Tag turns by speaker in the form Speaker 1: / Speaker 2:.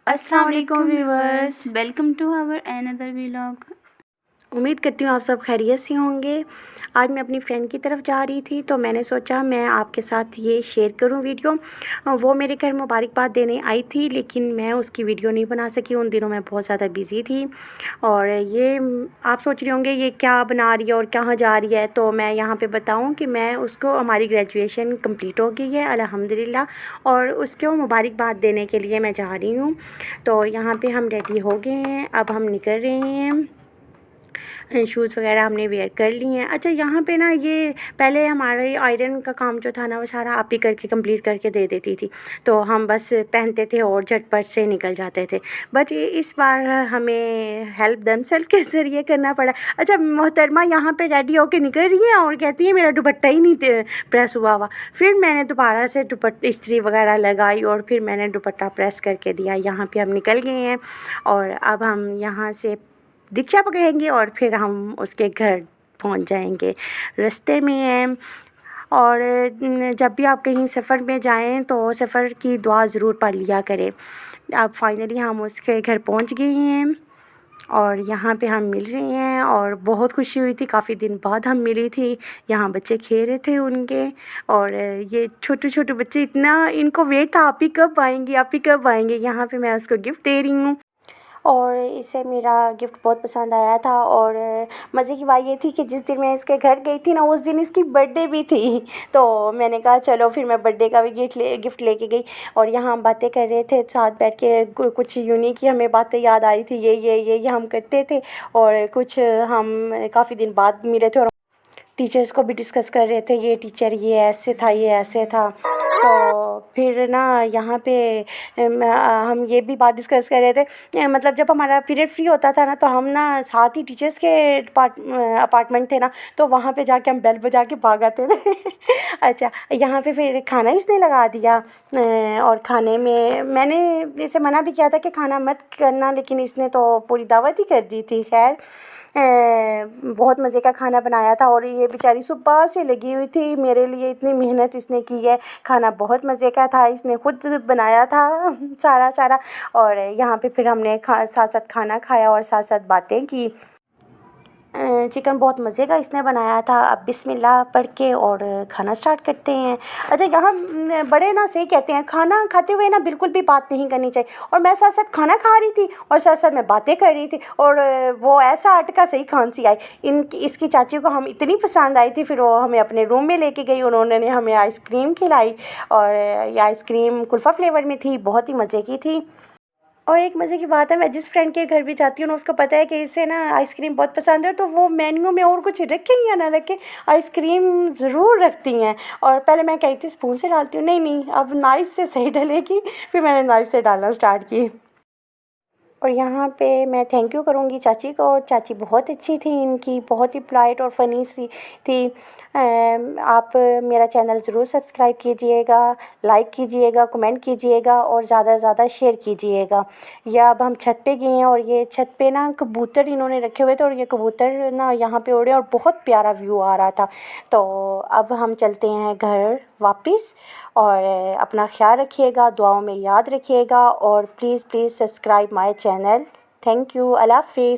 Speaker 1: अस्सलाम वालेकुम viewers, welcome to our another vlog.
Speaker 2: उम्मीद करती हूँ आप सब खैरियत से होंगे। आज मैं अपनी फ्रेंड की तरफ जा रही थी तो मैंने सोचा मैं आपके साथ ये शेयर करूँ वीडियो। वो मेरे घर मुबारकबाद देने आई थी लेकिन मैं उसकी वीडियो नहीं बना सकी, उन दिनों मैं बहुत ज़्यादा बिज़ी थी। और ये आप सोच रहे होंगे ये क्या बना रही है और कहाँ जा रही है, तो मैं यहाँ पे बताऊँ कि मैं उसको, हमारी ग्रेजुएशन कंप्लीट हो गई है अल्हम्दुलिल्लाह, और उसको मुबारकबाद देने के लिए मैं जा रही हूँ। तो यहाँ पे हम रेडी हो गए हैं, अब हम निकल रहे हैं। शूज़ वगैरह हमने वेयर कर लिए हैं। अच्छा, यहाँ पे ना ये पहले हमारा ये आयरन का काम जो था ना वो सारा आप ही करके कंप्लीट करके दे देती थी, तो हम बस पहनते थे और झटपट से निकल जाते थे। बट ये इस बार हमें हेल्प देमसेल्फ के ज़रिए करना पड़ा। अच्छा, मोहतरमा यहाँ पे रेडी होके निकल रही है और कहती है मेरा दुपट्टा ही नहीं प्रेस हुआ। फिर मैंने दोबारा से इस्त्री वगैरह लगाई और फिर मैंने दुपट्टा प्रेस करके दिया। यहाँ पे हम निकल गए हैं और अब हम यहाँ से रिक्शा पकड़ेंगे और फिर हम उसके घर पहुंच जाएंगे। रास्ते में हैं। और जब भी आप कहीं सफ़र में जाएं तो सफ़र की दुआ ज़रूर पढ़ लिया करें। अब फाइनली हम उसके घर पहुंच गए हैं और यहाँ पे हम मिल रहे हैं और बहुत खुशी हुई थी, काफ़ी दिन बाद हम मिली थी। यहाँ बच्चे खेल रहे थे उनके, और ये छोटे छोटे बच्चे, इतना इनको वेट था आप ही कब आएंगे, आप ही कब आएंगे। यहाँ पे मैं उसको गिफ्ट दे रही हूँ और इसे मेरा गिफ्ट बहुत पसंद आया था। और मज़े की बात ये थी कि जिस दिन मैं इसके घर गई थी ना उस दिन इसकी बर्थडे भी थी, तो मैंने कहा चलो फिर मैं बर्थडे का भी गिफ्ट लेके गई। और यहाँ हम बातें कर रहे थे साथ बैठ के, कुछ यूनिक ही हमें बातें याद आई थी, ये हम करते थे। और कुछ हम काफ़ी दिन बाद मिले थे और टीचर्स को भी डिस्कस कर रहे थे, ये टीचर ये ऐसे था, ये ऐसे था। तो फिर ना यहाँ पे हम ये भी बात डिस्कस कर रहे थे, मतलब जब हमारा पीरियड फ्री होता था ना तो हम ना साथ ही टीचर्स के अपार्टमेंट थे ना, तो वहाँ पे जाके हम बेल बजा के भाग आते थे। अच्छा, यहाँ पे फिर खाना इसने लगा दिया। और खाने में मैंने इसे मना भी किया था कि खाना मत करना, लेकिन इसने तो पूरी दावत ही कर दी थी। खैर, बहुत मज़े का खाना बनाया था और ये बेचारी सुबह से लगी हुई थी मेरे लिए, इतनी मेहनत इसने की है। खाना बहुत मज़े का था, इसने खुद बनाया था सारा। और यहाँ पे फिर हमने साथ साथ खाना खाया और साथ साथ बातें की। चिकन बहुत मज़े का इसने बनाया था। अब बिस्मिल्लाह पढ़ के और खाना स्टार्ट करते हैं। अच्छा, यहाँ बड़े ना सही कहते हैं, खाना खाते हुए ना बिल्कुल भी बात नहीं करनी चाहिए। और मैं साथ साथ खाना खा रही थी और साथ साथ मैं बातें कर रही थी, और वो ऐसा अटका सही खांसी आई। इसकी चाची को हम इतनी पसंद आई थी, फिर वो हमें अपने रूम में लेके गई, उन्होंने हमें आइसक्रीम खिलाई। और ये आइसक्रीम कुल्फ़ा फ्लेवर में थी, बहुत ही मज़े की थी। और एक मज़े की बात है, मैं जिस फ्रेंड के घर भी जाती हूँ ना उसको पता है कि इसे ना आइसक्रीम बहुत पसंद है, तो वो मेन्यू में और कुछ रखें या ना रखें, आइसक्रीम ज़रूर रखती हैं। और पहले मैं कही थी स्पून से डालती हूँ, नहीं अब नाइफ़ से सही डलेगी, फिर मैंने नाइफ़ से डालना स्टार्ट की। और यहाँ पे मैं थैंक यू करूँगी चाची को, चाची बहुत अच्छी थी, इनकी बहुत ही पोलाइट और फ़नी सी थी। आप मेरा चैनल ज़रूर सब्सक्राइब कीजिएगा, लाइक कीजिएगा, कमेंट कीजिएगा और ज़्यादा से ज़्यादा शेयर कीजिएगा। या अब हम छत पे गए हैं और ये छत पे ना कबूतर इन्होंने रखे हुए थे और ये कबूतर ना यहाँ पे उड़े और बहुत प्यारा व्यू आ रहा था। तो अब हम चलते हैं घर वापस। और अपना ख्याल रखिएगा, दुआओं में याद रखिएगा और please subscribe my channel. Thank you, अल्लाह हाफ़िज़।